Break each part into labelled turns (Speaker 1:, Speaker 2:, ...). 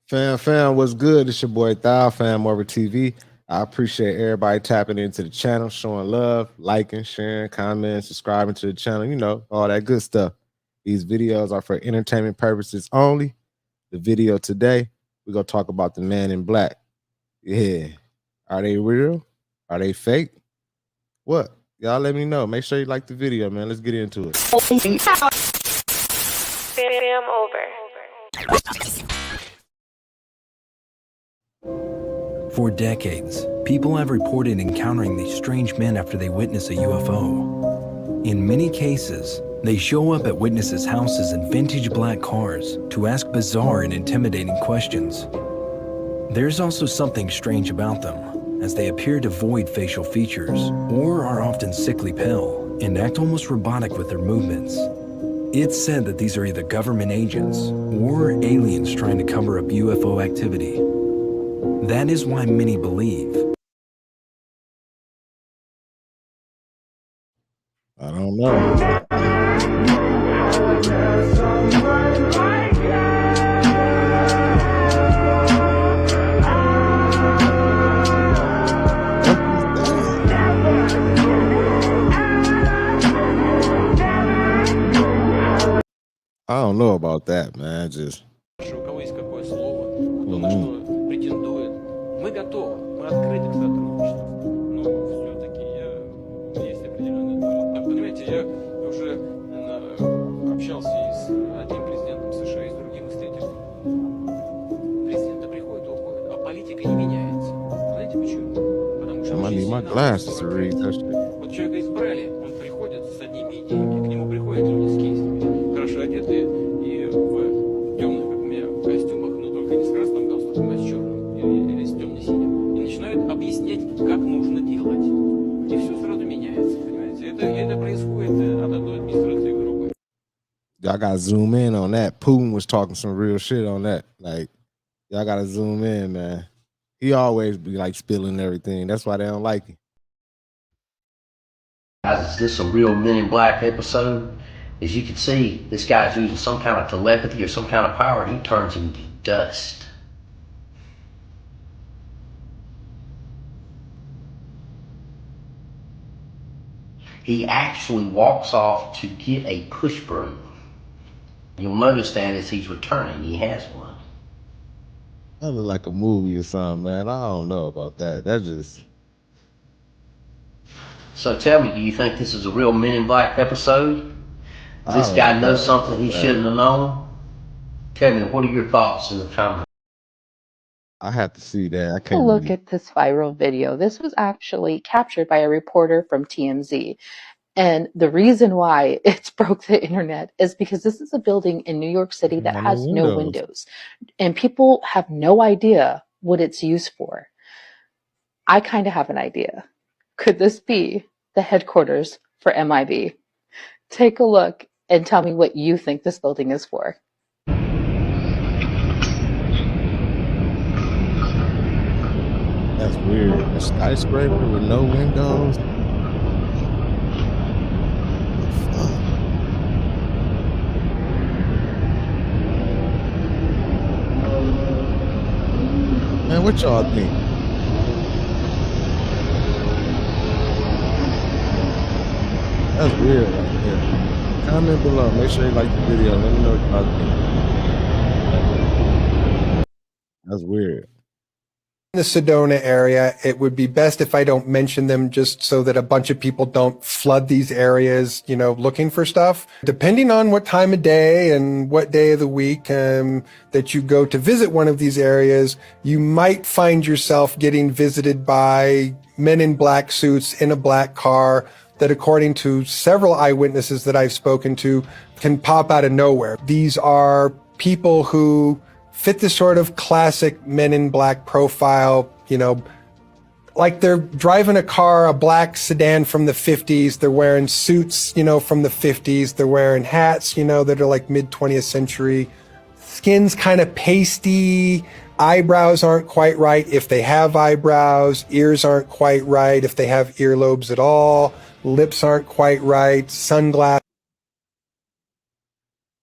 Speaker 1: Fam, what's good? It's your boy Thou, FamOverTV. I appreciate everybody tapping into the channel, showing love, liking, sharing, commenting, subscribing to the channel, all that good stuff. These videos are for entertainment purposes only. The video today, we're going to talk about the man in black. Yeah. Are they real? Are they fake? What? Y'all let me know. Make sure you like the video, man. Let's get into it.
Speaker 2: Fam over.
Speaker 3: For decades, people have reported encountering these strange men after they witness a UFO. In many cases, they show up at witnesses' houses in vintage black cars to ask bizarre and intimidating questions. There's also something strange about them, as they appear devoid facial features or are often sickly pale and act almost robotic with their movements. It's said that these are either government agents or aliens trying to cover up UFO activity. That is why many believe.
Speaker 1: I don't know. I don't know about that, man. Just
Speaker 4: У кого есть какое слово, кто на что претендует, мы готовы, мы открыты к сотрудничеству. Но все-таки есть определенный долг. Понимаете, я уже общался и с одним президентом США, и с другим, и с третьим. Президенты приходят и уходят, а политика не меняется. Знаете почему? Потому что вот человека избрали, он приходит с одними идеями, к нему приходят люди с кейсами, хорошо одетые и в темных, как у меня, костюмах, но только не с красным галстуком, а с черным или с темно-синим. И начинают объяснять, как нужно делать. И все сразу меняется, понимаете? Это происходит от одной администрации к другой.
Speaker 1: Y'all gotta zoom in on that. Putin was talking some real shit on that. Like, y'all gotta zoom in, man. He always be like spilling everything. That's why they don't like him.
Speaker 5: Guys, is this a real Men in Black episode? As you can see, this guy's using some kind of telepathy or some kind of power. He turns into dust. He actually walks off to get a push broom. You'll notice that as he's returning, he has one.
Speaker 1: That look like a movie or something, man. I don't know about that. That's just...
Speaker 5: So tell me, do you think this is a real Men in Black episode? Does this guy know something he shouldn't have known? Tell me, what are your thoughts in the comments?
Speaker 1: I have to see that. I can't
Speaker 6: Look at this viral video. This was actually captured by a reporter from TMZ. And the reason why it's broke the internet is because this is a building in New York City that has no windows. And people have no idea what it's used for. I kind of have an idea. Could this be the headquarters for MIB? Take a look and tell me what you think this building is for.
Speaker 1: That's weird. A skyscraper with no windows. Man, what y'all think? That's weird right there. Comment below. Make sure you like the video. Let me know what y'all think. That's weird.
Speaker 7: In the Sedona area, it would be best if I don't mention them just so that a bunch of people don't flood these areas, looking for stuff. Depending on what time of day and what day of the week that you go to visit one of these areas, you might find yourself getting visited by men in black suits in a black car that, according to several eyewitnesses that I've spoken to, can pop out of nowhere. These are people who fit the sort of classic Men in Black profile, like they're driving a car, a black sedan from the 50s. They're wearing suits, from the 50s. They're wearing hats, that are like mid 20th century. Skin's kind of pasty. Eyebrows aren't quite right if they have eyebrows. Ears aren't quite right if they have earlobes at all. Lips aren't quite right. Sunglasses.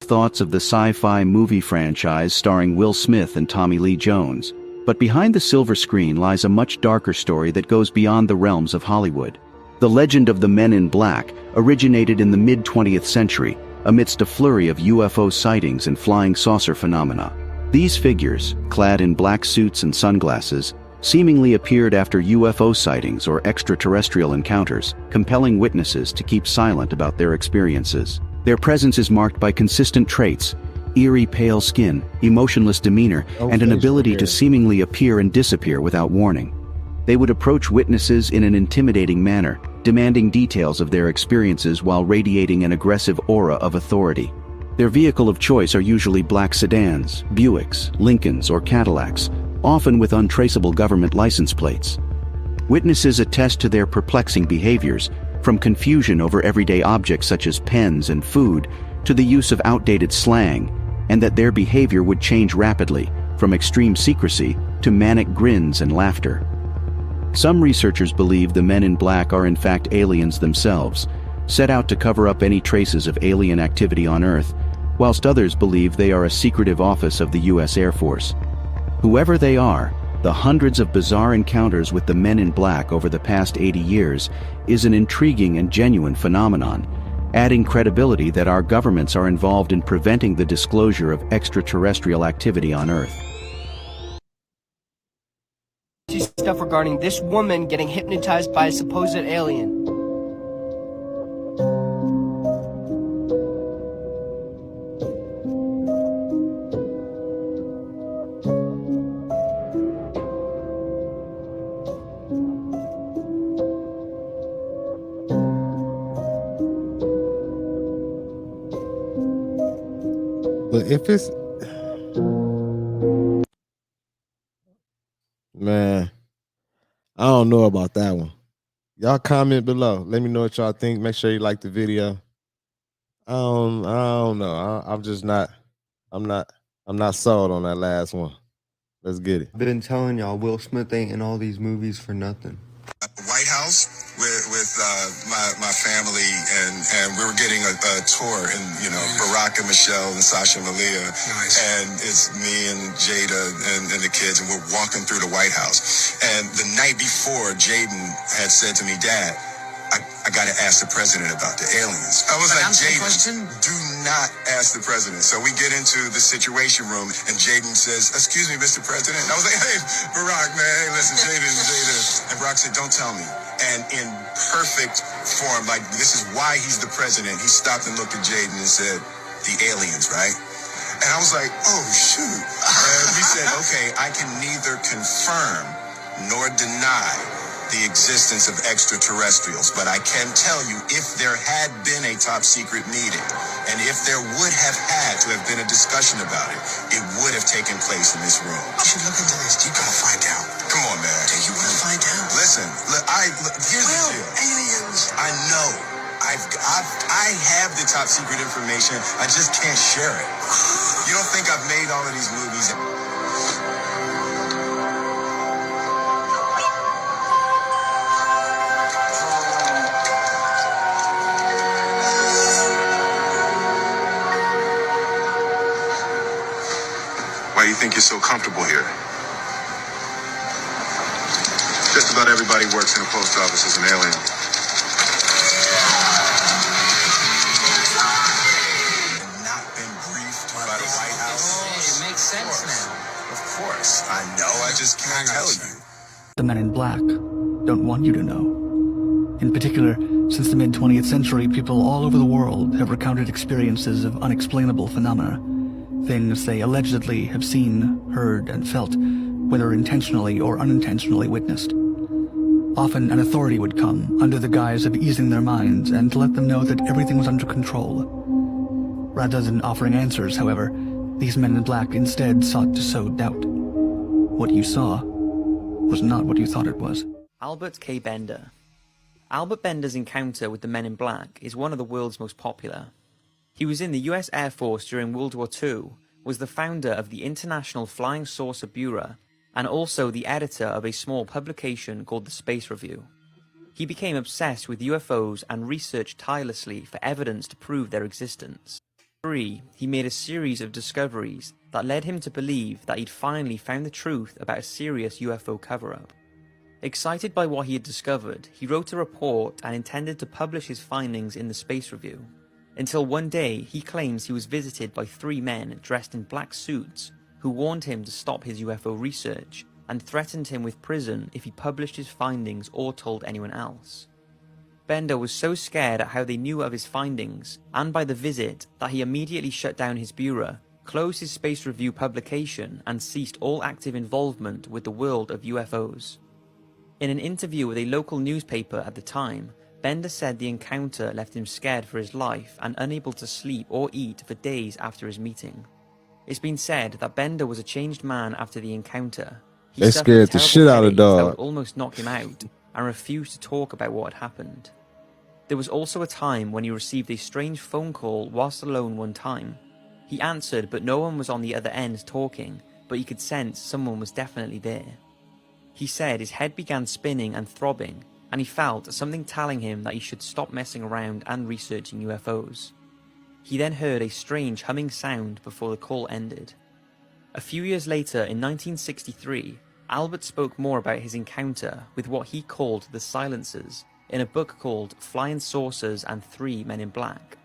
Speaker 2: thoughts of the sci-fi movie franchise starring Will Smith and Tommy Lee Jones. But behind the silver screen lies a much darker story that goes beyond the realms of Hollywood. The legend of the Men in Black originated in the mid-20th century amidst a flurry of UFO sightings and flying saucer phenomena. These figures, clad in black suits and sunglasses, seemingly appeared after UFO sightings or extraterrestrial encounters, compelling witnesses to keep silent about their experiences. Their presence is marked by consistent traits: eerie pale skin, emotionless demeanor, and an ability to seemingly appear and disappear without warning. They would approach witnesses in an intimidating manner, demanding details of their experiences while radiating an aggressive aura of authority. Their vehicle of choice are usually black sedans, Buicks, Lincolns, or Cadillacs, often with untraceable government license plates. Witnesses attest to their perplexing behaviors, from confusion over everyday objects such as pens and food to the use of outdated slang, and that their behavior would change rapidly, from extreme secrecy to manic grins and laughter. Some researchers believe the Men in Black are in fact aliens themselves, set out to cover up any traces of alien activity on Earth, whilst others believe they are a secretive office of the US Air Force. Whoever they are, the hundreds of bizarre encounters with the Men in Black over the past 80 years is an intriguing and genuine phenomenon, adding credibility that our governments are involved in preventing the disclosure of extraterrestrial activity on Earth.
Speaker 8: Stuff regarding this woman getting hypnotized by a supposed alien.
Speaker 1: But if it's, man, I don't know about that one. Y'all comment below. Let me know what y'all think. Make sure you like the video. I don't know. I'm just not. I'm not sold on that last one. Let's get it.
Speaker 9: Been telling y'all Will Smith ain't in all these movies for nothing.
Speaker 10: White House with my family, and we were getting a tour, and Barack and Michelle and Sasha and Malia, and it's me and Jada and the kids, and we're walking through the White House. And the night before, Jaden had said to me, "Dad, I got to ask the president about the aliens." I was like, "Jaden, do not ask the president." So we get into the situation room, and Jaden says, "Excuse me, Mr. President." And I was like, "Hey, Barack, man, hey, listen, Jaden. And Barack said, "Don't tell me." And in perfect form, like, this is why he's the president, he stopped and looked at Jaden and said, "The aliens, right?" And I was like, "Oh, shoot." And we said, "Okay, I can neither confirm nor deny the existence of extraterrestrials, but I can tell you, if there had been a top secret meeting, and if there would have had to have been a discussion about it, it would have taken place in this room." You should look into this. You gotta find out. Come on, man. Do you want to find out? Listen, here's the deal. Aliens. I know. I have the top secret information. I just can't share it. You don't think I've made all of these movies? Why do you think you're so comfortable here? Just about everybody works in the post office as an alien. Not been briefed by the White House.
Speaker 8: It makes sense now.
Speaker 10: Of course. I know. I just can't tell you.
Speaker 11: The Men in Black don't want you to know. In particular, since the mid-20th century, people all over the world have recounted experiences of unexplainable phenomena. Things they allegedly have seen, heard, and felt, whether intentionally or unintentionally witnessed. Often an authority would come under the guise of easing their minds and to let them know that everything was under control. Rather than offering answers, however, these Men in Black instead sought to sow doubt. What you saw was not what you thought it was.
Speaker 12: Albert K. Bender. Albert Bender's encounter with the Men in Black is one of the world's most popular. He was in the US Air Force during World War II, was the founder of the International Flying Saucer Bureau, and also the editor of a small publication called the Space Review. He became obsessed with UFOs and researched tirelessly for evidence to prove their existence. he made a series of discoveries that led him to believe that he'd finally found the truth about a serious UFO cover-up. Excited by what he had discovered, he wrote a report and intended to publish his findings in the Space Review. Until one day, he claims he was visited by 3 men dressed in black suits who warned him to stop his UFO research and threatened him with prison if he published his findings or told anyone else. Bender was so scared at how they knew of his findings and by the visit that he immediately shut down his bureau, closed his Space Review publication, and ceased all active involvement with the world of UFOs. In an interview with a local newspaper at the time, Bender said the encounter left him scared for his life and unable to sleep or eat for days after his meeting. It's been said that Bender was a changed man after the encounter. He
Speaker 1: They scared the shit out of
Speaker 12: that would
Speaker 1: dog.
Speaker 12: almost knock him out and refused to talk about what had happened. There was also a time when he received a strange phone call whilst alone one time. He answered, but no one was on the other end talking, but he could sense someone was definitely there. He said his head began spinning and throbbing, and he felt something telling him that he should stop messing around and researching UFOs. He then heard a strange humming sound before the call ended. A few years later, in 1963, Albert spoke more about his encounter with what he called the Silencers in a book called Flying Saucers and 3 Men in Black.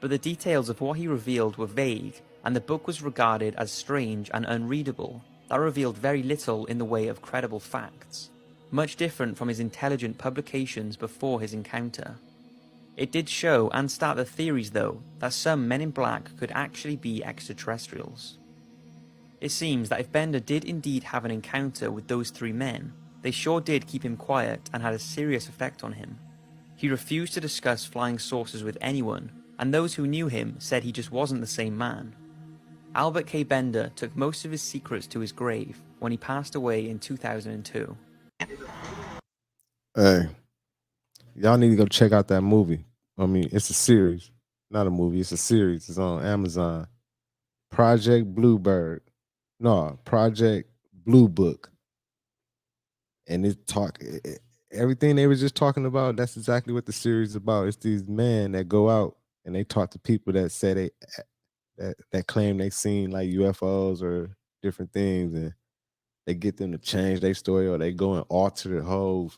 Speaker 12: But the details of what he revealed were vague, and the book was regarded as strange and unreadable. That revealed very little in the way of credible facts, much different from his intelligent publications before his encounter. It did show and start the theories, though, that some men in black could actually be extraterrestrials. It seems that if Bender did indeed have an encounter with those 3 men, they sure did keep him quiet and had a serious effect on him. He refused to discuss flying saucers with anyone, and those who knew him said he just wasn't the same man. Albert K. Bender took most of his secrets to his grave when he passed away in 2002.
Speaker 1: Hey, y'all need to go check out that movie. I mean, it's a series, not a movie. It's a series. It's on Amazon. Project Blue Book. And everything they were just talking about, that's exactly what the series is about. It's these men that go out and they talk to people that say that claim they seen like UFOs or different things, and they get them to change their story, or they go and alter the whole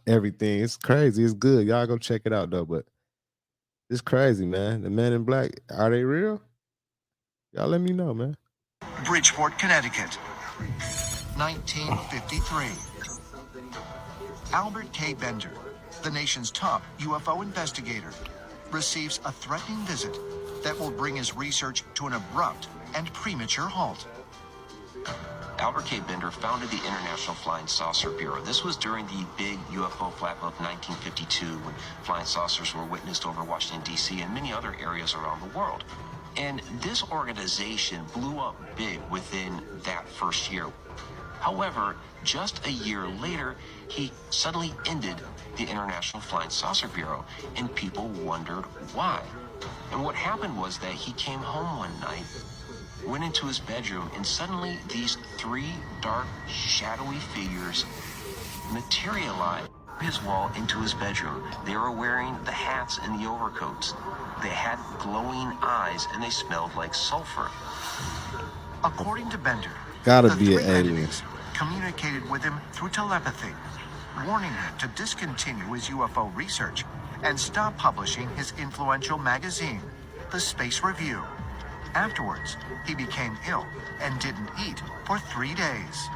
Speaker 1: everything. It's crazy. It's good. Y'all go check it out though. But it's crazy, man. The Men in Black, are they real? Y'all let me know, man.
Speaker 13: Bridgeport, Connecticut, 1953. Albert K. Bender, the nation's top UFO investigator, receives a threatening visit that will bring his research to an abrupt and premature halt.
Speaker 14: Albert K. Bender founded the International Flying Saucer Bureau. This was during the big UFO flap of 1952, when flying saucers were witnessed over Washington, D.C. and many other areas around the world. And this organization blew up big within that first year. However, just a year later, he suddenly ended the International Flying Saucer Bureau, and people wondered why. And what happened was that he came home one night, went into his bedroom, and suddenly these 3 dark, shadowy figures materialized his wall into his bedroom. They were wearing the hats and the overcoats. They had glowing eyes, and they smelled like sulfur.
Speaker 13: According to Bender,
Speaker 1: Gotta be an alien.
Speaker 13: Communicated with him through telepathy, warning him to discontinue his UFO research and stop publishing his influential magazine, The Space Review. Afterwards, he became ill and didn't eat for 3 days.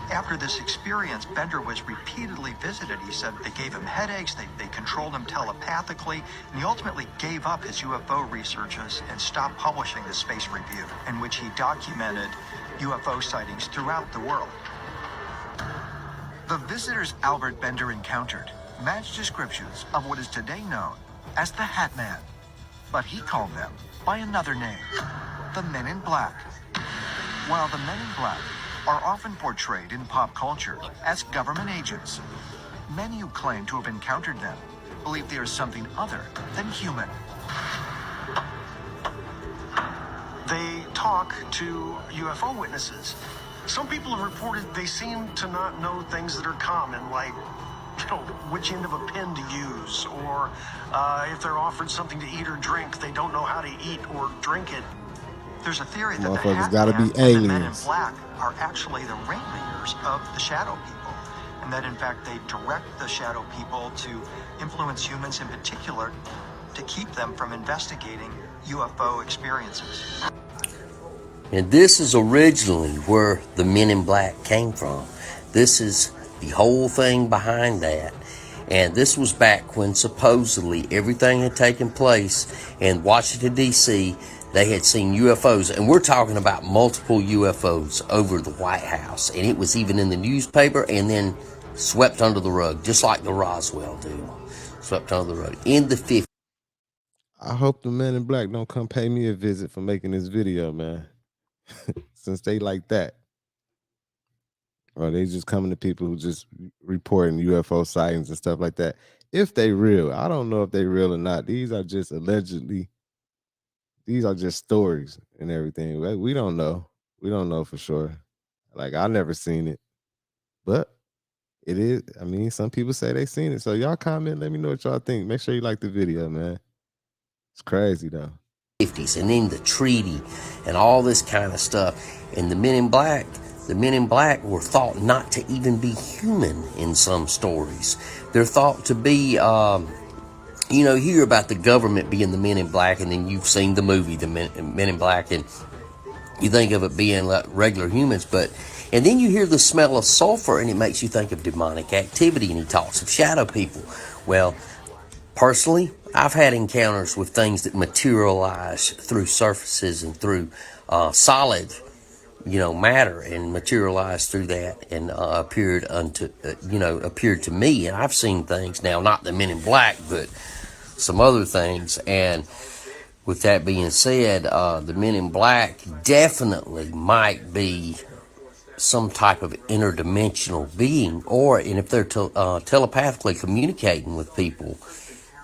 Speaker 15: After this experience, Bender was repeatedly visited. He said they gave him headaches, they controlled him telepathically, and he ultimately gave up his UFO researches and stopped publishing the Space Review, in which he documented UFO sightings throughout the world.
Speaker 13: The visitors Albert Bender encountered matched descriptions of what is today known as the Hat Man, but he called them by another name, the Men in Black. While the Men in Black are often portrayed in pop culture as government agents, many who claim to have encountered them believe they are something other than human.
Speaker 16: They talk to UFO witnesses. Some people have reported they seem to not know things that are common, like know which end of a pin to use, or if they're offered something to eat or drink, they don't know how to eat or drink it.
Speaker 15: There's a theory that the
Speaker 1: Motherfuckers
Speaker 15: Hat
Speaker 1: gotta
Speaker 15: Man
Speaker 1: be
Speaker 15: and the Men in
Speaker 1: aliens.
Speaker 15: Black are actually the ringleaders of the Shadow People, and that in fact they direct the Shadow People to influence humans in particular to keep them from investigating UFO experiences.
Speaker 5: And this is originally where the Men in Black came from. This is the whole thing behind that. And this was back when supposedly everything had taken place in Washington, D.C. They had seen UFOs. And we're talking about multiple UFOs over the White House. And it was even in the newspaper and then swept under the rug, just like the Roswell deal. Swept under the rug. In the 50s.
Speaker 1: I hope the Men in Black don't come pay me a visit for making this video, man. Since they like that. Or they just coming to people who just reporting UFO sightings and stuff like that. If they real, I don't know if they real or not. These are just allegedly, these are just stories and everything. We don't know. We don't know for sure. Like, I never seen it. But it is, I mean, some people say they seen it. So y'all comment, let me know what y'all think. Make sure you like the video, man. It's crazy though.
Speaker 5: 50s, and then the treaty and all this kind of stuff. And the Men in Black were thought not to even be human in some stories. They're thought to be, you know, hear about the government being the Men in Black, and then you've seen the movie, the Men in Black, and you think of it being like regular humans, and then you hear the smell of sulfur, and it makes you think of demonic activity, and he talks of shadow people. Well, personally, I've had encounters with things that materialize through surfaces and through solid, you know, matter, and materialized through that, and appeared to me. And I've seen things now, not the Men in Black, but some other things. And with that being said, the Men in Black definitely might be some type of interdimensional being, and if they're telepathically communicating with people,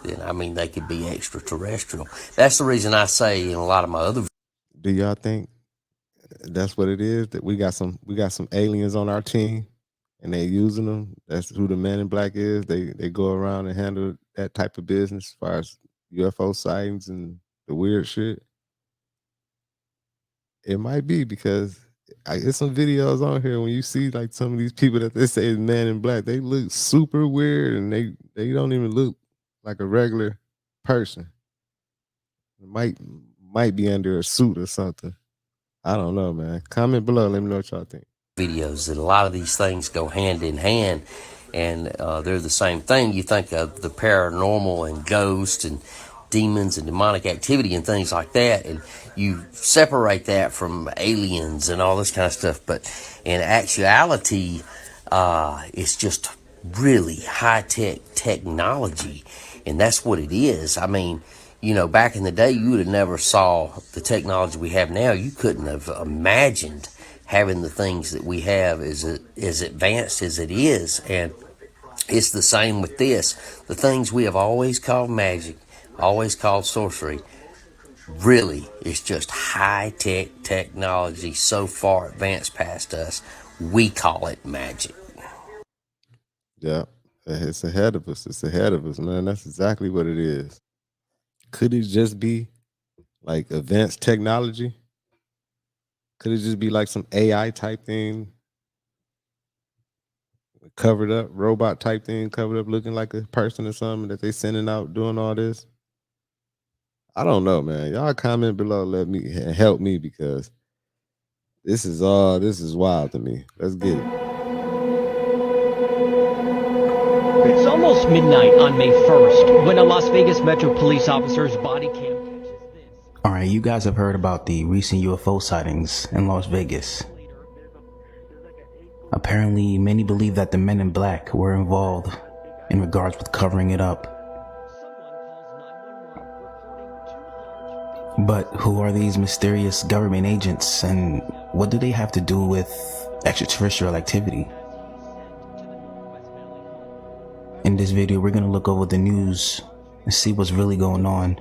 Speaker 5: then I mean they could be extraterrestrial. That's the reason I say in a lot of my other.
Speaker 1: Do y'all think that's what it is? That we got some aliens on our team, and they using them? That's who the Men in Black is. They go around and handle that type of business as far as UFO sightings and the weird shit. It might be, because there's some videos on here when you see like some of these people that they say is Men in Black, they look super weird, and they don't even look like a regular person. It might be under a suit or something. I don't know, man. Comment below. Let me know what y'all think.
Speaker 5: Videos that a lot of these things go hand in hand, and they're the same thing. You think of the paranormal and ghosts and demons and demonic activity and things like that, and you separate that from aliens and all this kind of stuff. But in actuality, it's just really high-tech technology, and that's what it is. I mean, you know, back in the day, you would have never saw the technology we have now. You couldn't have imagined having the things that we have as advanced as it is. And it's the same with this. The things we have always called magic, always called sorcery, really is just high-tech technology so far advanced past us, we call it magic.
Speaker 1: Yeah, it's ahead of us. It's ahead of us, man. That's exactly what it is. Could it just be like advanced technology? Could it just be like some AI type thing? Covered up, robot type thing, covered up looking like a person or something that they sending out doing all this? I don't know, man. Y'all comment below, let me help me, because this is wild to me. Let's get it.
Speaker 17: It's almost midnight on May 1st when a Las Vegas Metro police officer's body cam.
Speaker 18: Alright, you guys have heard about the recent UFO sightings in Las Vegas. Apparently, many believe that the Men in Black were involved in regards with covering it up. But who are these mysterious government agents, and what do they have to do with extraterrestrial activity? In this video, we're going to look over the news and see what's really going on,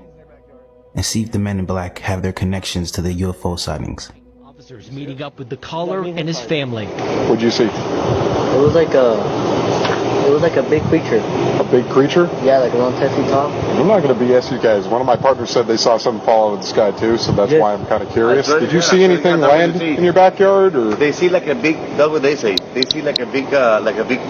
Speaker 18: and see if the Men in Black have their connections to the UFO sightings.
Speaker 17: Officers meeting up with the caller and his family.
Speaker 19: What'd you see?
Speaker 20: It was like a
Speaker 19: It was like a big creature.
Speaker 20: A big creature?
Speaker 19: Yeah, like around 10 feet tall.
Speaker 20: I'm not going to BS you guys. One of my partners said they saw something fall out of the sky too, so that's why I'm kind of curious. Did you see anything land in your backyard, or?
Speaker 21: They see like a big, that's what they say. They see like a big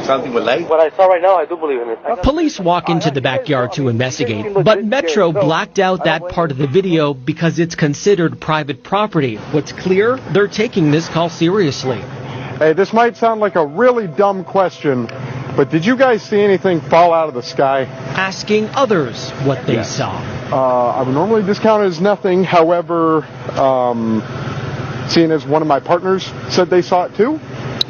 Speaker 21: something with light.
Speaker 19: What I saw right now, I do believe in it.
Speaker 17: Police walk into the backyard to investigate, but Metro blacked out that part of the video because it's considered private property. What's clear? They're taking this call seriously.
Speaker 20: Hey, this might sound like a really dumb question, but did you guys see anything fall out of the sky?
Speaker 17: Asking others what they saw.
Speaker 20: I would normally discount it as nothing. However, seeing as one of my partners said they saw it too,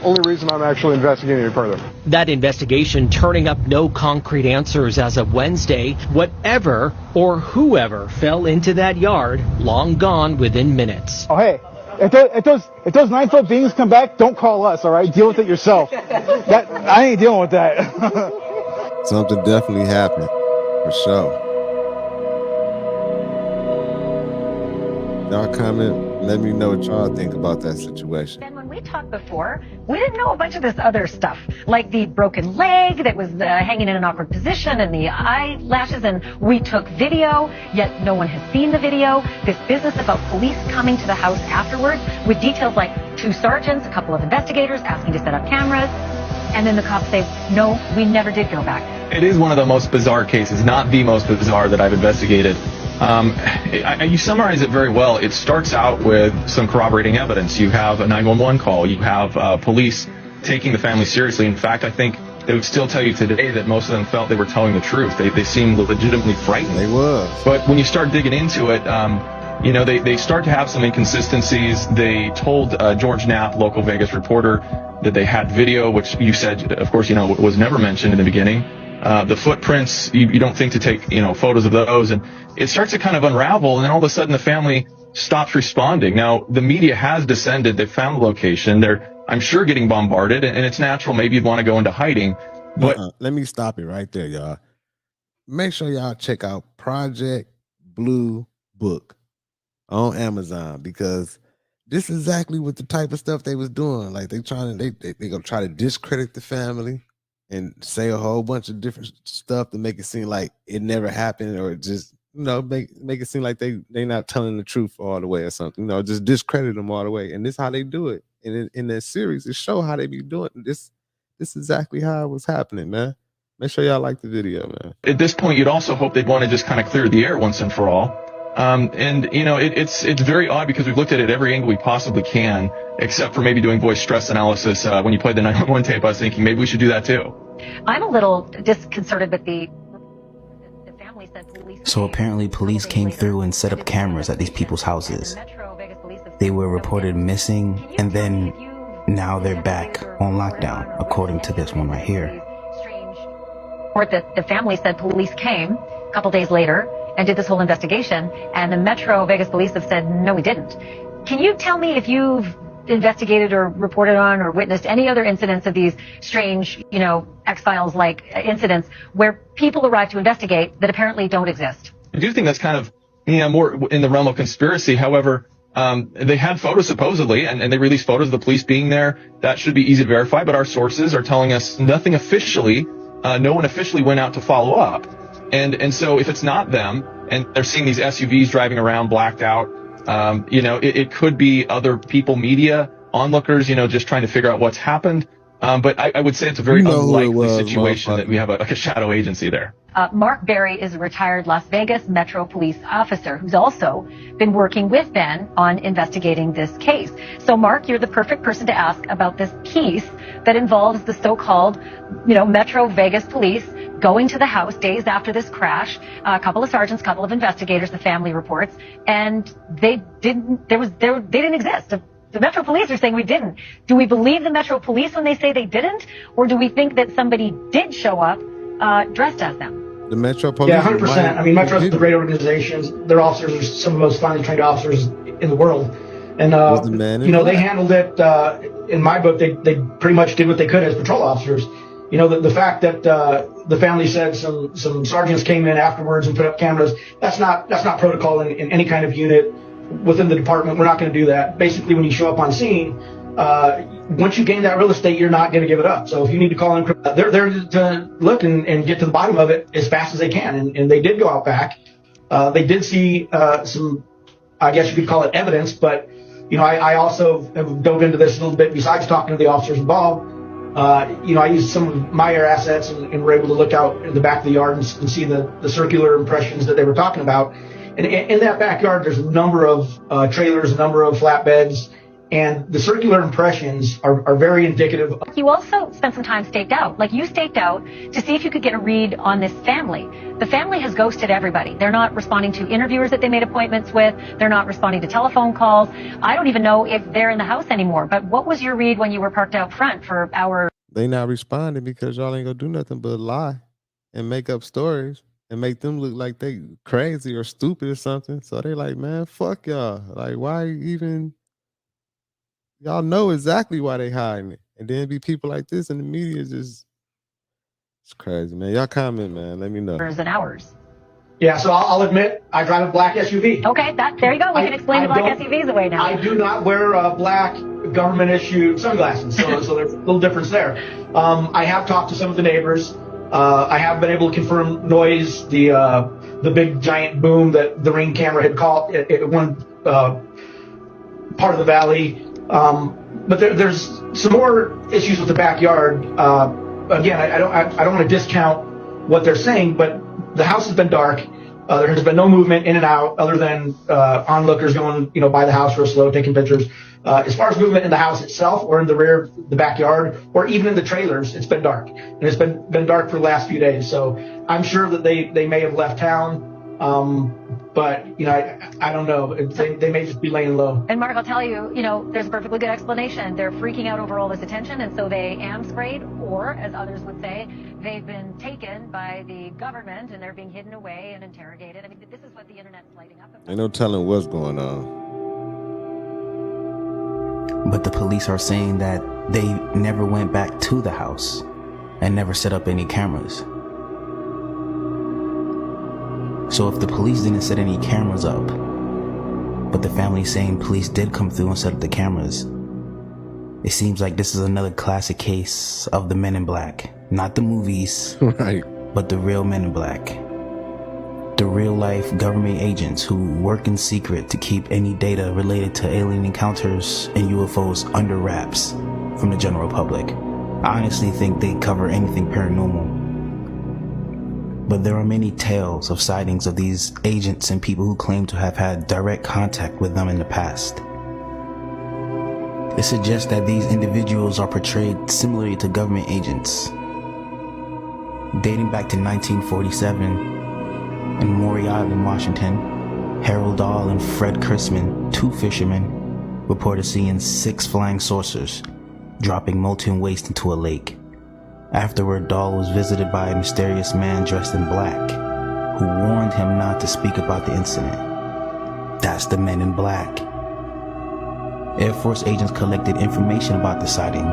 Speaker 20: only reason I'm actually investigating it further.
Speaker 17: That investigation turning up no concrete answers as of Wednesday. Whatever or whoever fell into that yard, long gone within minutes.
Speaker 22: Oh, hey, if those 9-foot beings come back, don't call us, all right? Deal with it yourself. I ain't dealing with that.
Speaker 1: Something definitely happened, for sure. Y'all comment, let me know what y'all think about that situation.
Speaker 23: And when we talked before, we didn't know a bunch of this other stuff, like the broken leg that was hanging in an awkward position and the eyelashes, and we took video, yet no one has seen the video. This business about police coming to the house afterwards with details like 2 sergeants, a couple of investigators asking to set up cameras, and then the cops say, no, we never did go back.
Speaker 24: It is one of the most bizarre cases, not the most bizarre that I've investigated. You summarize it very well. It starts out with some corroborating evidence. You have a 911 call. You have police taking the family seriously. In fact, I think they would still tell you today that most of them felt they were telling the truth. They seemed legitimately frightened.
Speaker 1: They were.
Speaker 24: But when you start digging into it, they start to have some inconsistencies. They told George Knapp, local Vegas reporter, that they had video, which you said, of course, was never mentioned in the beginning. The footprints, you don't think to take, photos of those, and it starts to kind of unravel, and then all of a sudden the family stops responding. Now, the media has descended. They found the location. They're, I'm sure, getting bombarded, and it's natural. Maybe you'd want to go into hiding. But
Speaker 1: let me stop it right there, y'all. Make sure y'all check out Project Blue Book on Amazon, because this is exactly what the type of stuff they was doing. Like they gonna try to discredit the family and say a whole bunch of different stuff to make it seem like it never happened, or just make it seem like they not telling the truth all the way or something. Just discredit them all the way. And this is how they do it. And in that series, it show how they be doing this. This is exactly how it was happening, man. Make sure y'all like the video, man.
Speaker 24: At this point, you'd also hope they'd want to just kind of clear the air once and for all. It's very odd because we've looked at it every angle we possibly can, except for maybe doing voice stress analysis. When you played the 911 tape, I was thinking maybe we should do that too.
Speaker 23: I'm a little disconcerted with the family said police.
Speaker 18: So apparently police came through and set up cameras at these people's houses. They were reported missing, and then now they're back on lockdown, according to this one right here.
Speaker 23: Report that the family said police came a couple days later and did this whole investigation, and the Metro Vegas police have said, no, we didn't. Can you tell me if you've investigated or reported on or witnessed any other incidents of these strange, X-Files like incidents where people arrive to investigate that apparently don't exist?
Speaker 24: I do think that's kind of, more in the realm of conspiracy. However, they had photos supposedly, and they released photos of the police being there. That should be easy to verify, but our sources are telling us nothing officially. No one officially went out to follow up. And so if it's not them, and they're seeing these SUVs driving around blacked out, it could be other people, media, onlookers, just trying to figure out what's happened. But I would say it's a very unlikely situation that we have a shadow agency there.
Speaker 23: Mark Berry is a retired Las Vegas Metro police officer who's also been working with Ben on investigating this case. So, Mark, you're the perfect person to ask about this piece that involves the so-called, Metro Vegas police going to the house days after this crash. A couple of sergeants, a couple of investigators, the family reports, and they didn't exist. The Metro Police are saying we didn't. Do we believe the Metro Police when they say they didn't? Or do we think that somebody did show up dressed as them?
Speaker 1: The Metro Police?
Speaker 25: Yeah, 100%. I mean, Metro's a great organization. Their officers are some of the most finely trained officers in the world. And, they handled it, in my book, they pretty much did what they could as patrol officers. The fact that the family said some sergeants came in afterwards and put up cameras, that's not protocol in any kind of unit within the department. We're not going to do that. Basically, when you show up on scene, once you gain that real estate, you're not going to give it up. So if you need to call in, they're there to look and get to the bottom of it as fast as they can. And they did go out back. They did see some, I guess you could call it evidence, but I also have dove into this a little bit besides talking to the officers involved. I used some of my air assets and were able to look out in the back of the yard and see the circular impressions that they were talking about. And in that backyard, there's a number of trailers, a number of flatbeds, and the circular impressions are very indicative.
Speaker 23: You also spent some time staked out. Like, you staked out to see if you could get a read on this family. The family has ghosted everybody. They're not responding to interviewers that they made appointments with. They're not responding to telephone calls. I don't even know if they're in the house anymore. But what was your read when you were parked out front for hours?
Speaker 1: They not responding because y'all ain't gonna do nothing but lie and make up stories and make them look like they crazy or stupid or something. So they like, man, fuck y'all. Like, why even? Y'all know exactly why they hiding it. And then be people like this in the media it's crazy, man. Y'all comment, man. Let me know.
Speaker 23: Hours and hours.
Speaker 25: Yeah, so I'll admit I drive a black SUV.
Speaker 23: Okay, there you go. We can explain the black SUVs away now.
Speaker 25: I do not wear black government-issued sunglasses, so there's a little difference there. I have talked to some of the neighbors. I have been able to confirm noise, the big giant boom that the Ring camera had caught at one part of the valley. But there's some more issues with the backyard. Again, I don't want to discount what they're saying, but the house has been dark. There has been no movement in and out other than onlookers going, by the house real slow, taking pictures. As far as movement in the house itself or in the rear, the backyard, or even in the trailers, it's been dark. And it's been dark for the last few days. So I'm sure that they may have left town. But, I don't know. They may just be laying low.
Speaker 23: And Mark, I'll tell you, there's a perfectly good explanation. They're freaking out over all this attention, and so they am sprayed, or, as others would say, they've been taken by the government, and they're being hidden away and interrogated. I mean, this is what the internet's lighting up.
Speaker 1: Ain't no telling what's going on.
Speaker 18: But the police are saying that they never went back to the house and never set up any cameras. So if the police didn't set any cameras up, but the family's saying police did come through and set up the cameras, it seems like this is another classic case of the Men in Black. Not the movies,
Speaker 1: right,
Speaker 18: but the real Men in Black. The real-life government agents who work in secret to keep any data related to alien encounters and UFOs under wraps from the general public. I honestly think they cover anything paranormal. But there are many tales of sightings of these agents and people who claim to have had direct contact with them in the past. It suggests that these individuals are portrayed similarly to government agents. Dating back to 1947, in Maury Island, Washington, Harold Dahl and Fred Chrisman, two fishermen, reported seeing 6 flying saucers dropping molten waste into a lake. Afterward, Dahl was visited by a mysterious man dressed in black, who warned him not to speak about the incident. That's the Men in Black. Air Force agents collected information about the sighting.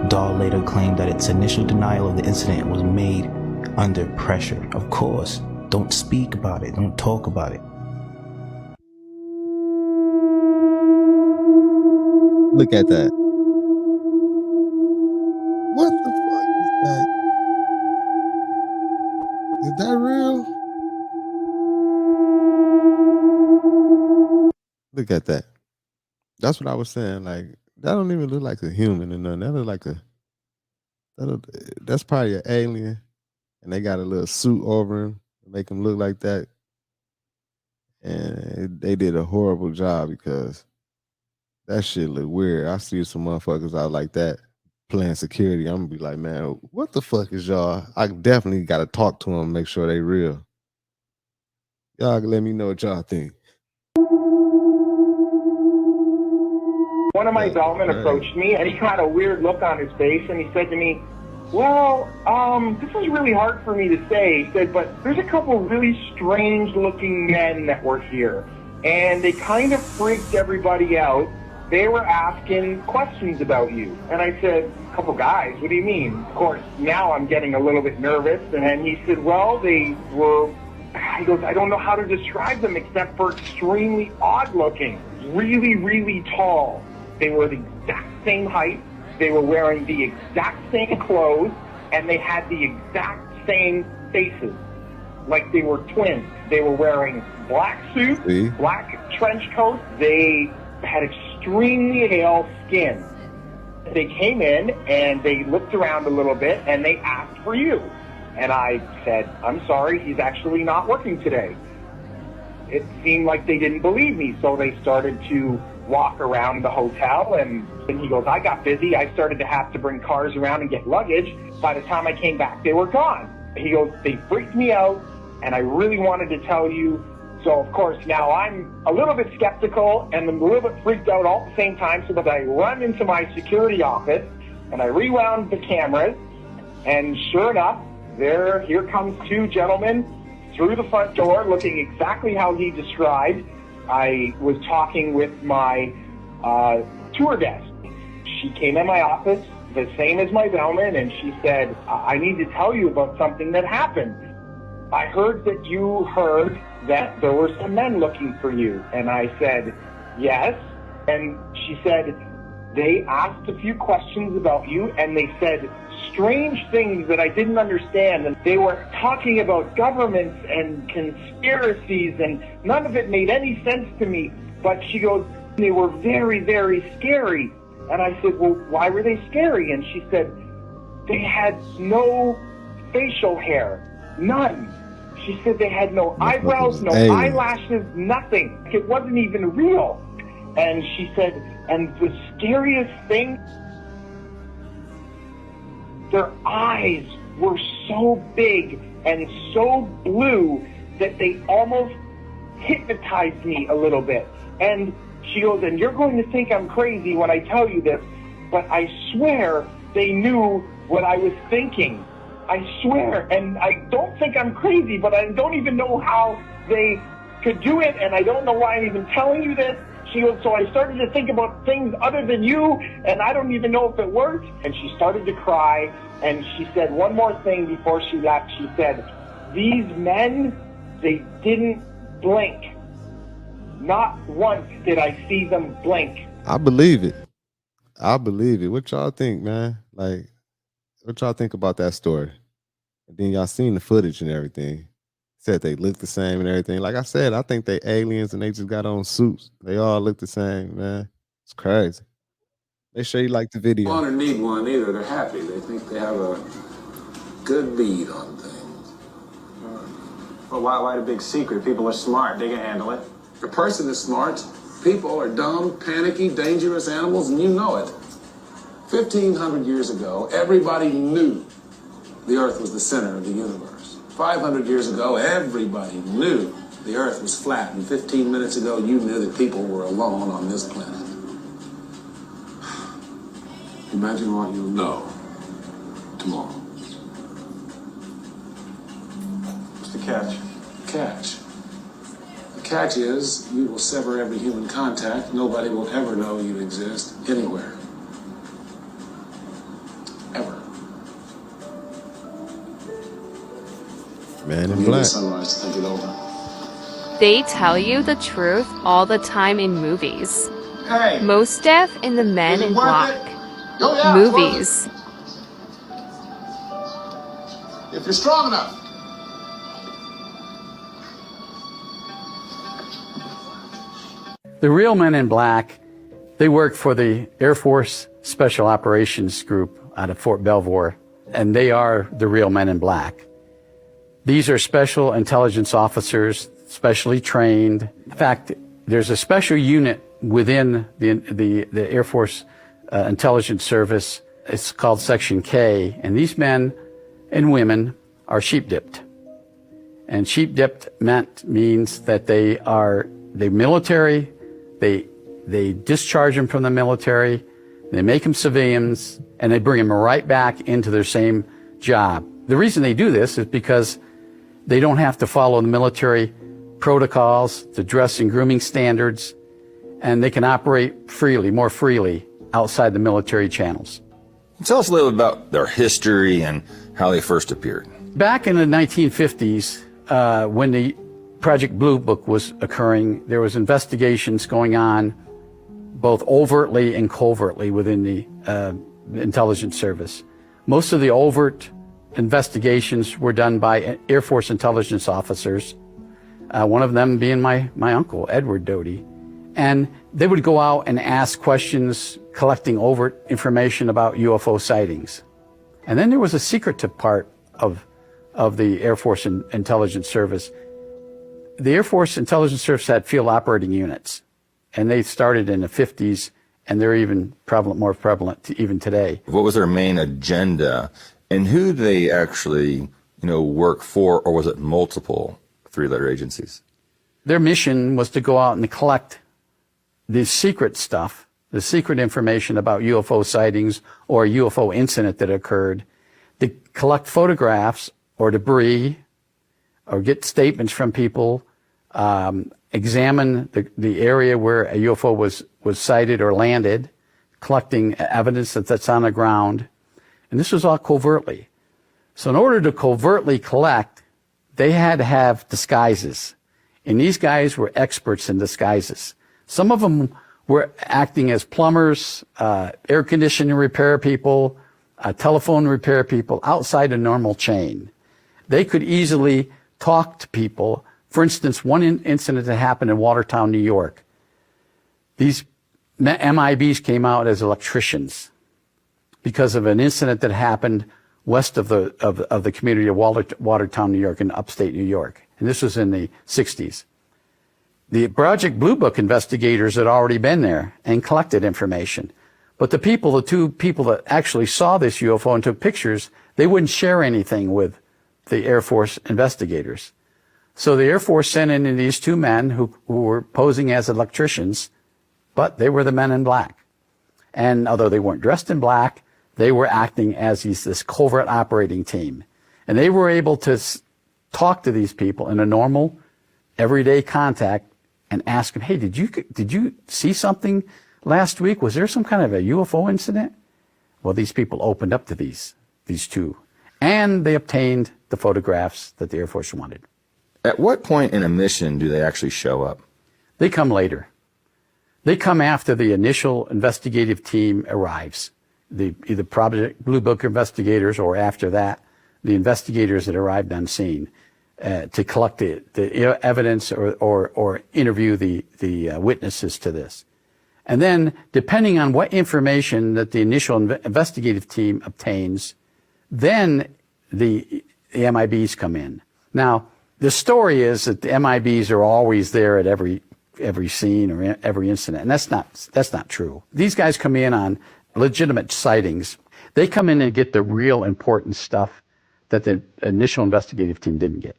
Speaker 18: Dahl later claimed that its initial denial of the incident was made under pressure. Of course, don't speak about it, don't talk about it.
Speaker 1: Look at that. What the fuck is that? Is that real? Look at that. That's what I was saying. Like, that don't even look like a human or nothing. That look like that's probably an alien, and they got a little suit over him to make him look like that. And they did a horrible job because that shit look weird. I see some motherfuckers out like that playing security. I'm gonna be like, man, what the fuck is y'all? I definitely gotta talk to them, make sure they real. Y'all can let me know what y'all think.
Speaker 2: One of my bellmen approached me, and he had a weird look on his face, and he said to me, well, this is really hard for me to say. He said, but there's a couple really strange-looking men that were here, and they kind of freaked everybody out. They were asking questions about you. And I said, a couple guys, what do you mean? Of course, now I'm getting a little bit nervous. And then he said, well, they were, he goes, I don't know how to describe them except for extremely odd looking, really, really tall. They were the exact same height, they were wearing the exact same clothes, and they had the exact same faces, like they were twins. They were wearing black suits, black trench coats. They had extremely pale skin. They came in and they looked around a little bit and they asked for you. And I said, I'm sorry, he's actually not working today. It seemed like they didn't believe me, so they started to walk around the hotel, and he goes, I got busy. I started to have to bring cars around and get luggage. By the time I came back, they were gone. He goes, they freaked me out, and I really wanted to tell you. So, of course, now I'm a little bit skeptical and I'm a little bit freaked out all at the same time, so that I run into my security office, and I rewound the cameras, and sure enough, here comes two gentlemen through the front door looking exactly how he described. I was talking with my tour desk. She came in my office, the same as my bellman, and she said, I need to tell you about something that happened. I heard that you heard that there were some men looking for you. And I said, yes. And she said, they asked a few questions about you, and they said strange things that I didn't understand. And they were talking about governments and conspiracies, and none of it made any sense to me. But she goes, they were very, very scary. And I said, well, why were they scary? And she said, they had no facial hair, none. She said they had no eyebrows, no eyelashes, nothing. It wasn't even real. And she said, and the scariest thing, their eyes were so big and so blue that they almost hypnotized me a little bit. And she goes, and you're going to think I'm crazy when I tell you this, but I swear they knew what I was thinking. I swear, and I don't think I'm crazy, but I don't even know how they could do it, and I don't know why I'm even telling you this. She goes, so I started to think about things other than you, and I don't even know if it worked. And she started to cry, and she said one more thing before she left. She said, these men, they didn't blink. Not once did I see them blink.
Speaker 1: I believe it. I believe it. What y'all think, man? Like, what y'all think about that story? And then y'all seen the footage and everything. Said they look the same and everything. Like I said, I think they aliens and they just got on suits. They all look the same, man. It's crazy. Make sure you like the video.
Speaker 3: They don't need one either. They're happy. They think they have a good bead on things.
Speaker 4: Well, why the big secret? People are smart. They can handle it.
Speaker 3: The person is smart. People are dumb, panicky, dangerous animals, and you know it. 1,500 years ago, everybody knew the Earth was the center of the universe. 500 years ago, everybody knew the Earth was flat. And 15 minutes ago, you knew that people were alone on this planet. Imagine what you'll know tomorrow.
Speaker 4: What's the catch?
Speaker 3: The catch is you will sever every human contact. Nobody will ever know you exist anywhere. Ever.
Speaker 1: Man in Black.
Speaker 3: Sunrise to think it over.
Speaker 6: They tell you the truth all the time in movies.
Speaker 3: Hey,
Speaker 6: Most deaf in the Men in Black
Speaker 3: Oh, yeah,
Speaker 6: movies.
Speaker 3: if you're strong enough.
Speaker 7: The real Men in Black, they work for the Air Force Special Operations Group out of Fort Belvoir, and they are the real Men in Black. These are special intelligence officers, specially trained. In fact, there's a special unit within the Air Force Intelligence Service. It's called Section K, and these men and women are sheep-dipped. And sheep-dipped means that they're military. They discharge them from the military, they make them civilians, and they bring them right back into their same job. The reason they do this is because they don't have to follow the military protocols, the dress and grooming standards, and they can operate freely, more freely, outside the military channels.
Speaker 9: Tell us a little about their history and how they first appeared.
Speaker 7: Back in the 1950s, when the Project Blue Book was occurring, there was investigations going on both overtly and covertly within the intelligence service. Most of the overt investigations were done by Air Force intelligence officers, one of them being my uncle, Edward Doty. And they would go out and ask questions, collecting overt information about UFO sightings. And then there was a secretive part of the Air Force Intelligence Service. The Air Force Intelligence Service had field operating units, and they started in the 50s, and they're even more prevalent even today.
Speaker 9: What was their main agenda, and who did they actually, work for, or was it multiple three-letter agencies?
Speaker 7: Their mission was to go out and collect the secret stuff, the secret information about UFO sightings or a UFO incident that occurred, to collect photographs or debris, or get statements from people, examine the area where a UFO was sighted or landed, collecting evidence that's on the ground. And this was all covertly. So in order to covertly collect, they had to have disguises. And these guys were experts in disguises. Some of them were acting as plumbers, air conditioning repair people, telephone repair people outside a normal chain. They could easily talk to people. For instance, one incident that happened in Watertown, New York. These MIBs came out as electricians because of an incident that happened west of the community of Watertown, New York, in upstate New York. And this was in the 60s. The Project Blue Book investigators had already been there and collected information. But the two people that actually saw this UFO and took pictures, they wouldn't share anything with the Air Force investigators. So the Air Force sent in these two men who were posing as electricians, but they were the men in black. And although they weren't dressed in black, they were acting as this covert operating team. And they were able to talk to these people in a normal, everyday contact and ask them, hey, did you see something last week? Was there some kind of a UFO incident? Well, these people opened up to these two, and they obtained the photographs that the Air Force wanted.
Speaker 9: At what point in a mission do they actually show up?
Speaker 7: They come later. They come after the initial investigative team arrives. Either Project Blue Book investigators, or after that, the investigators that arrived on scene to collect the evidence or interview the witnesses to this. And then, depending on what information that the initial investigative team obtains, then the MIBs come in. Now, the story is that the MIBs are always there at every scene or every incident, and that's not true. These guys come in on legitimate sightings. They come in and get the real important stuff that the initial investigative team didn't get.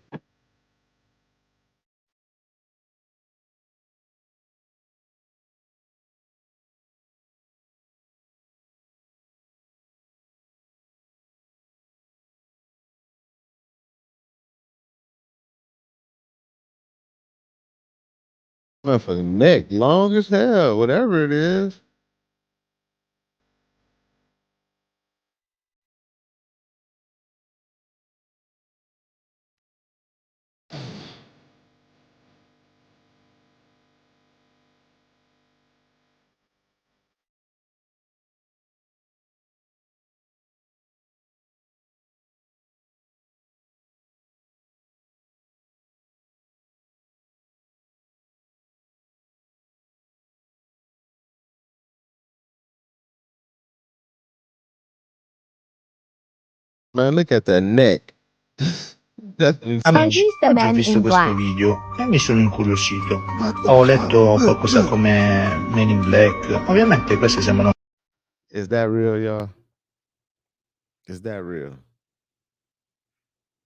Speaker 1: Motherfucking neck long as hell, whatever it is. Man, look at that neck.
Speaker 8: Amici, oggi ho visto questo video e mi sono incuriosito. Ho letto qualcosa come Men in Black. Ovviamente queste sembrano...
Speaker 1: Is that real, y'all? Is that real?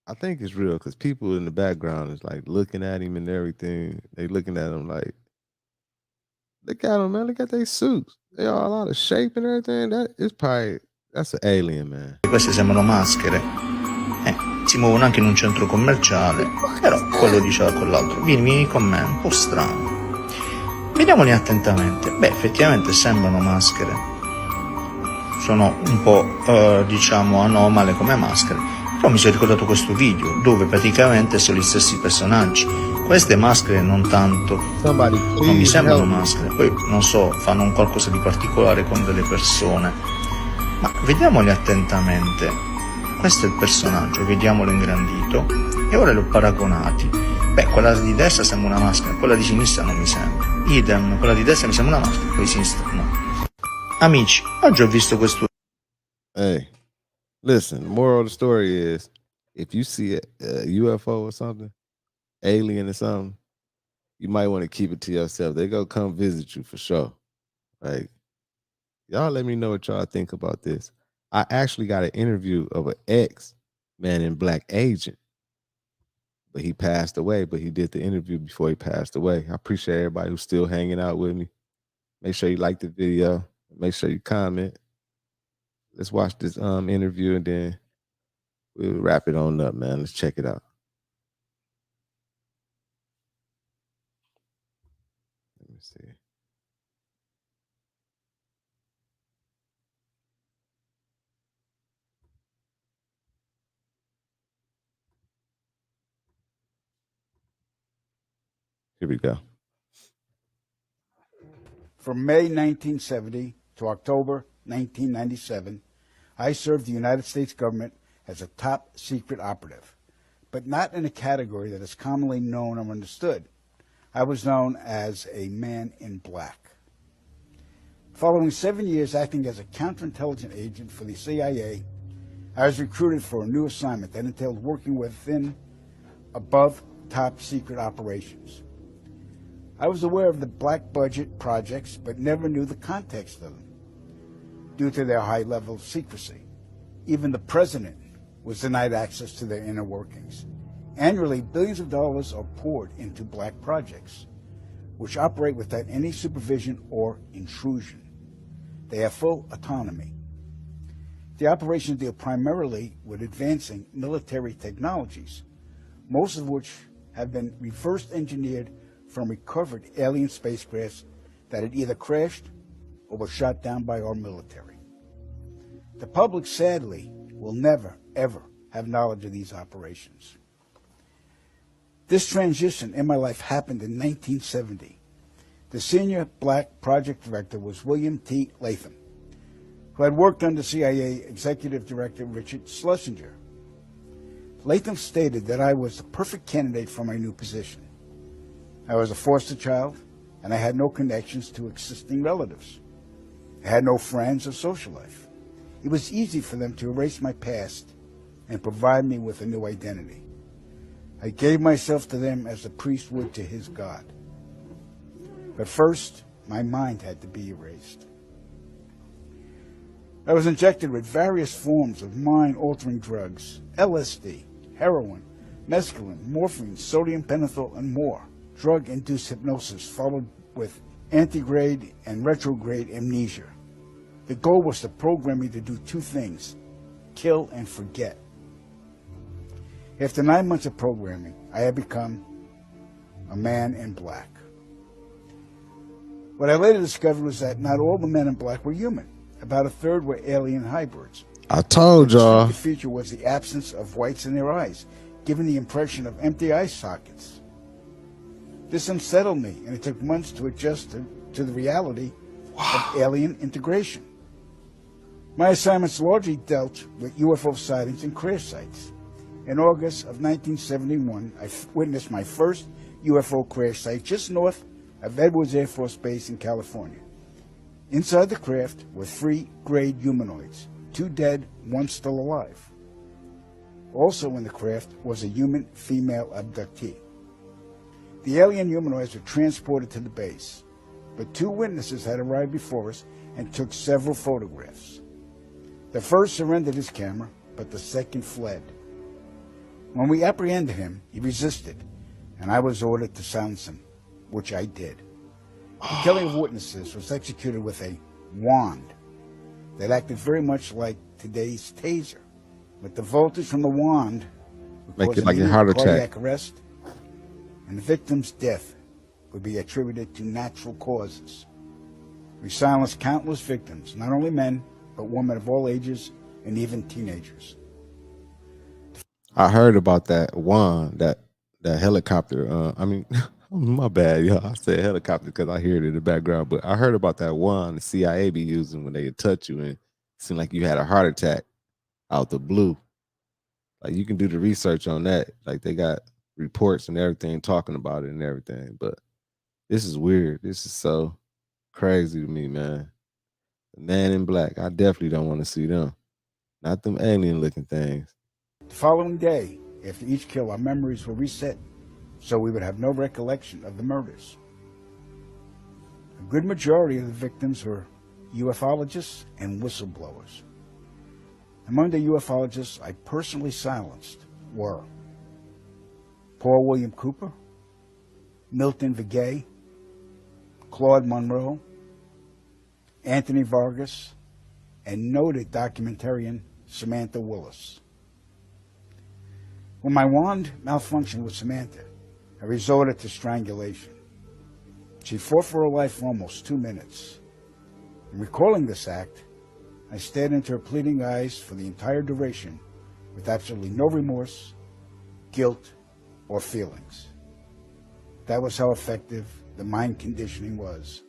Speaker 1: I think it's real because people in the background is like looking at him and everything. They looking at him like, look at him, man. Look at their suits. They all out of shape and everything. That's an alien, man.
Speaker 8: Queste sembrano maschere. Si muovono anche in un centro commerciale. Però quello diceva con l'altro: vieni con me, un po' strano. Vediamoli attentamente. Beh, effettivamente sembrano maschere. Sono un po', diciamo, anomale come maschere. Però mi sono ricordato questo video, dove praticamente sono gli stessi personaggi. Queste maschere non tanto,
Speaker 1: Somebody
Speaker 8: non mi
Speaker 1: please
Speaker 8: sembrano
Speaker 1: help me.
Speaker 8: maschere, poi non so, fanno un qualcosa di particolare con delle persone. Ma vediamoli attentamente. Questo è il personaggio, vediamolo ingrandito, e ora li ho paragonati. Beh, quella di destra sembra una maschera, quella di sinistra non mi sembra. Idem, quella di destra mi sembra una maschera, quella di sinistra no. Amici, oggi ho visto questo.
Speaker 1: Hey, listen, the moral of the story is, if you see a UFO or something, alien or something, you might want to keep it to yourself. They go come visit you for sure. Like, y'all let me know what y'all think about this. I actually got an interview of an ex-Man in Black agent, but he passed away, but he did the interview before he passed away. I appreciate everybody who's still hanging out with me. Make sure you like the video. Make sure you comment. Let's watch this interview and then we'll wrap it on up, man. Let's check it out. Let me see. Here we go.
Speaker 22: From May 1970 to October 1997, I served the United States government as a top secret operative, but not in a category that is commonly known or understood. I was known as a man in black. Following 7 years acting as a counterintelligence agent for the CIA, I was recruited for a new assignment that entailed working within above top secret operations. I was aware of the black budget projects, but never knew the context of them due to their high level of secrecy. Even the president was denied access to their inner workings. Annually, billions of dollars are poured into black projects, which operate without any supervision or intrusion. They have full autonomy. The operations deal primarily with advancing military technologies, most of which have been reverse engineered from recovered alien spacecrafts that had either crashed or were shot down by our military. The public, sadly, will never, ever have knowledge of these operations. This transition in my life happened in 1970. The senior black project director was William T. Latham, who had worked under CIA Executive Director Richard Schlesinger. Latham stated that I was the perfect candidate for my new position. I was a foster child, and I had no connections to existing relatives. I had no friends or social life. It was easy for them to erase my past and provide me with a new identity. I gave myself to them as a priest would to his God. But first, my mind had to be erased. I was injected with various forms of mind-altering drugs, LSD, heroin, mescaline, morphine, sodium pentothal, and more. Drug-induced hypnosis followed with antegrade and retrograde amnesia. The goal was to program me to do two things: kill and forget. After 9 months of programming, I had become a man in black. What I later discovered was that not all the men in black were human. About a third were alien hybrids.
Speaker 1: I told y'all.
Speaker 22: The feature was the absence of whites in their eyes, giving the impression of empty eye sockets. This unsettled me, and it took months to adjust to the reality of alien integration. My assignments largely dealt with UFO sightings and crash sites. In August of 1971, I witnessed my first UFO crash site just north of Edwards Air Force Base in California. Inside the craft were 3 grayed humanoids, 2 dead, 1 still alive. Also in the craft was a human female abductee. The alien humanoids were transported to the base, but 2 witnesses had arrived before us and took several photographs. The first surrendered his camera, but the second fled. When we apprehended him, he resisted, and I was ordered to silence him, which I did. The killing of witnesses was executed with a wand that acted very much like today's taser. With the voltage from the wand would
Speaker 1: Make
Speaker 22: cause
Speaker 1: it like a
Speaker 22: immediate
Speaker 1: heart attack.
Speaker 22: cardiac arrest, and the victim's death would be attributed to natural causes. We silenced countless victims, not only men, but women of all ages and even teenagers.
Speaker 1: I heard about that wand, that that helicopter. I mean, my bad, y'all. I said helicopter because I hear it in the background. But I heard about that one the CIA be using when they touch you and it seemed like you had a heart attack out the blue. Like you can do the research on that. Like they got reports and everything talking about it and everything. But this is weird. This is so crazy to me, man. The Man in Black. I definitely don't want to see them. Not them alien looking things.
Speaker 22: The following day, after each kill, our memories were reset, so we would have no recollection of the murders. A good majority of the victims were ufologists and whistleblowers. Among the ufologists I personally silenced were Paul William Cooper, Milton Vigay, Claude Monroe, Anthony Vargas, and noted documentarian Samantha Willis. When my wand malfunctioned with Samantha, I resorted to strangulation. She fought for her life for almost 2 minutes. In recalling this act, I stared into her pleading eyes for the entire duration with absolutely no remorse, guilt, or feelings. That was how effective the mind conditioning was.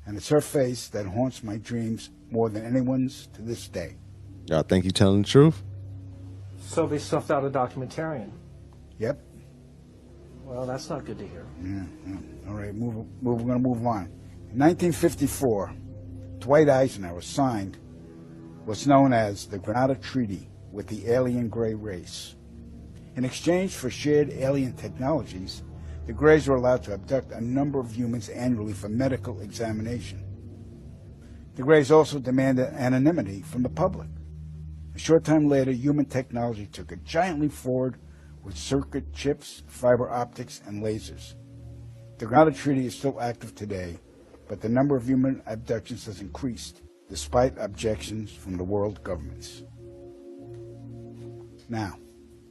Speaker 22: And it's her face that haunts my dreams more than anyone's to this day.
Speaker 1: Y'all think you telling the truth?
Speaker 10: So they stuffed out a documentarian.
Speaker 22: Yep.
Speaker 10: Well, that's not good to hear.
Speaker 22: Yeah. All right, we're going to move on. In 1954, Dwight Eisenhower signed what's known as the Granada Treaty with the alien gray race. In exchange for shared alien technologies, the Greys were allowed to abduct a number of humans annually for medical examination. The Greys also demanded anonymity from the public. A short time later, human technology took a giant leap forward with circuit chips, fiber optics, and lasers. The Granada Treaty is still active today, but the number of human abductions has increased, despite objections from the world governments. Now,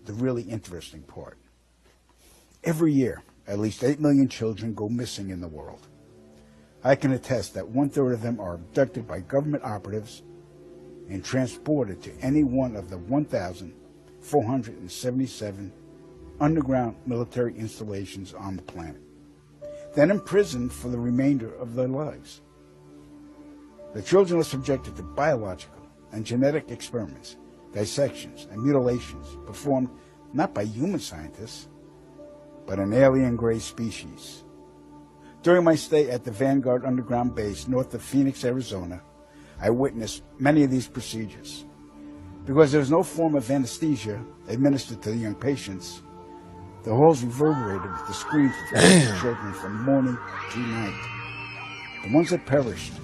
Speaker 22: the really interesting part. Every year, at least 8 million children go missing in the world. I can attest that 1/3 of them are abducted by government operatives and transported to any one of the 1,477 underground military installations on the planet, then imprisoned for the remainder of their lives. The children are subjected to biological and genetic experiments, dissections, and mutilations performed not by human scientists, but an alien gray species. During my stay at the Vanguard Underground Base north of Phoenix, Arizona, I witnessed many of these procedures. Because there was no form of anesthesia administered to the young patients, the halls reverberated with the screams of the children from morning to night. The ones that perished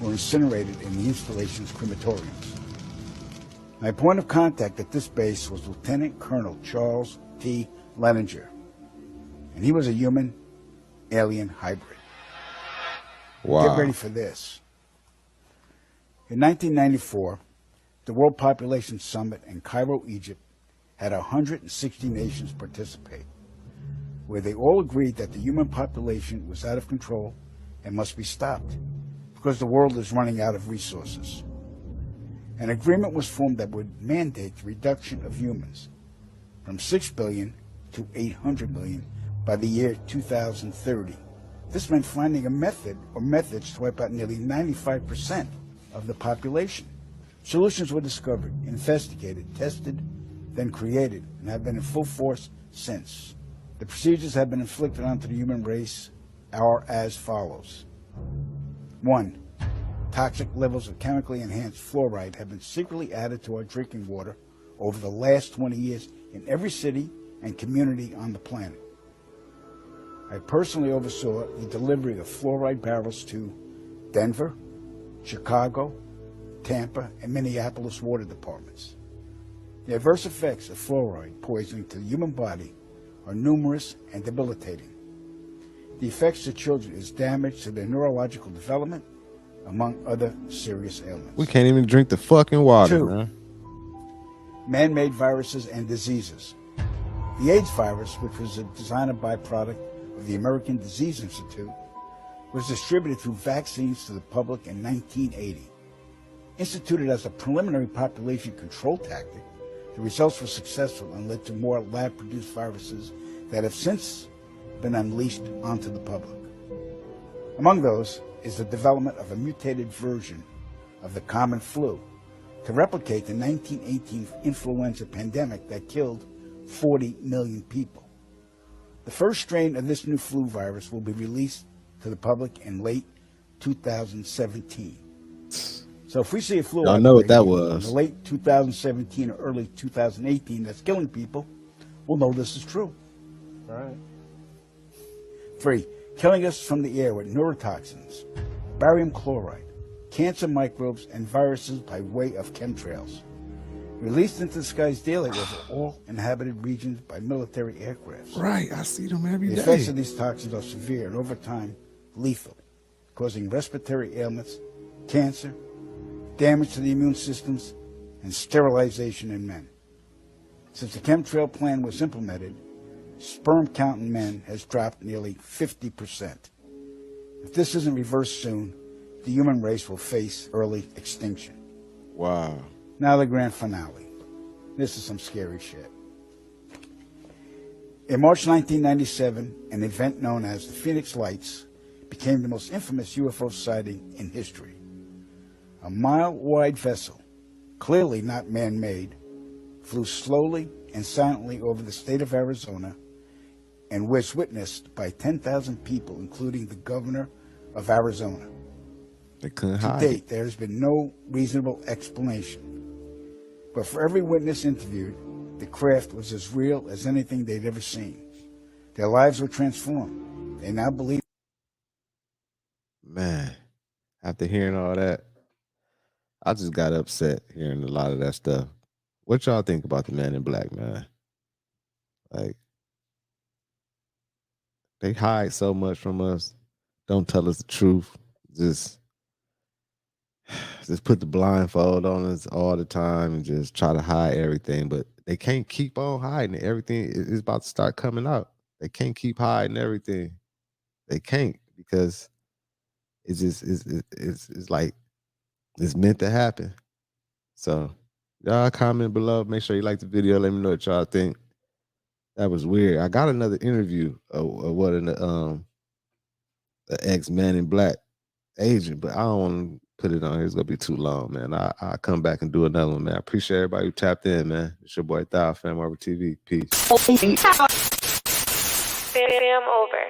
Speaker 22: were incinerated in the installation's crematoriums. My point of contact at this base was Lieutenant Colonel Charles T. Leninger, and he was a human-alien hybrid.
Speaker 1: Wow.
Speaker 22: Get ready for this. In 1994, the World Population Summit in Cairo, Egypt, had 160 nations participate, where they all agreed that the human population was out of control and must be stopped because the world is running out of resources. An agreement was formed that would mandate the reduction of humans from 6 billion to 800 million by the year 2030. This meant finding a method or methods to wipe out nearly 95% of the population. Solutions were discovered, investigated, tested, then created, and have been in full force since. The procedures have been inflicted onto the human race are as follows. 1. Toxic levels of chemically enhanced fluoride have been secretly added to our drinking water over the last 20 years in every city and community on the planet. I personally oversaw the delivery of fluoride barrels to Denver, Chicago, Tampa, and Minneapolis water departments. The adverse effects of fluoride poisoning to the human body are numerous and debilitating. The effects to children is damage to their neurological development, among other serious ailments.
Speaker 1: We can't even drink the fucking water,
Speaker 22: 2.
Speaker 1: man.
Speaker 22: Man-made viruses and diseases. The AIDS virus, which was a designer byproduct of the American Disease Institute, was distributed through vaccines to the public in 1980. Instituted as a preliminary population control tactic The results were successful and led to more lab-produced viruses that have since been unleashed onto the public. Among those is the development of a mutated version of the common flu to replicate the 1918 influenza pandemic that killed 40 million people. The first strain of this new flu virus will be released to the public in late 2017. So if we see a flu
Speaker 1: I know what that
Speaker 22: in
Speaker 1: was.
Speaker 22: the late 2017 or early 2018 that's killing people, we'll know this is true.
Speaker 10: Right.
Speaker 22: 3, killing us from the air with neurotoxins, barium chloride, cancer microbes, and viruses by way of chemtrails. Released into the skies daily over all inhabited regions by military aircrafts.
Speaker 1: Right, I see them every day.
Speaker 22: The effects of these toxins are severe and over time lethal, causing respiratory ailments, cancer, damage to the immune systems, and sterilization in men. Since the chemtrail plan was implemented, sperm count in men has dropped nearly 50%. If this isn't reversed soon, the human race will face early extinction.
Speaker 1: Wow.
Speaker 22: Now the grand finale. This is some scary shit. In March 1997, an event known as the Phoenix Lights became the most infamous UFO sighting in history. A mile-wide vessel, clearly not man-made, flew slowly and silently over the state of Arizona and was witnessed by 10,000 people, including the governor of Arizona.
Speaker 1: They couldn't
Speaker 22: To
Speaker 1: hide
Speaker 22: date,
Speaker 1: it.
Speaker 22: there has been no reasonable explanation. But for every witness interviewed, the craft was as real as anything they'd ever seen. Their lives were transformed. They now believe.
Speaker 1: Man, after hearing all that, I just got upset hearing a lot of that stuff. What y'all think about the Man in Black, man? Like, they hide so much from us. Don't tell us the truth. Just put the blindfold on us all the time and just try to hide everything. But they can't keep on hiding it. Everything is about to start coming out. They can't keep hiding everything. They can't, because it's just it's like it's meant to happen. So y'all comment below. Make sure you like the video. Let me know what y'all think. That was weird. I got another interview of what the ex-Man in Black agent, but I don't want to put it on here. It's gonna be too long, man. I'll come back and do another one, man. I appreciate everybody who tapped in, man. It's your boy Thao, FamOverTV. Peace.
Speaker 6: Fam over.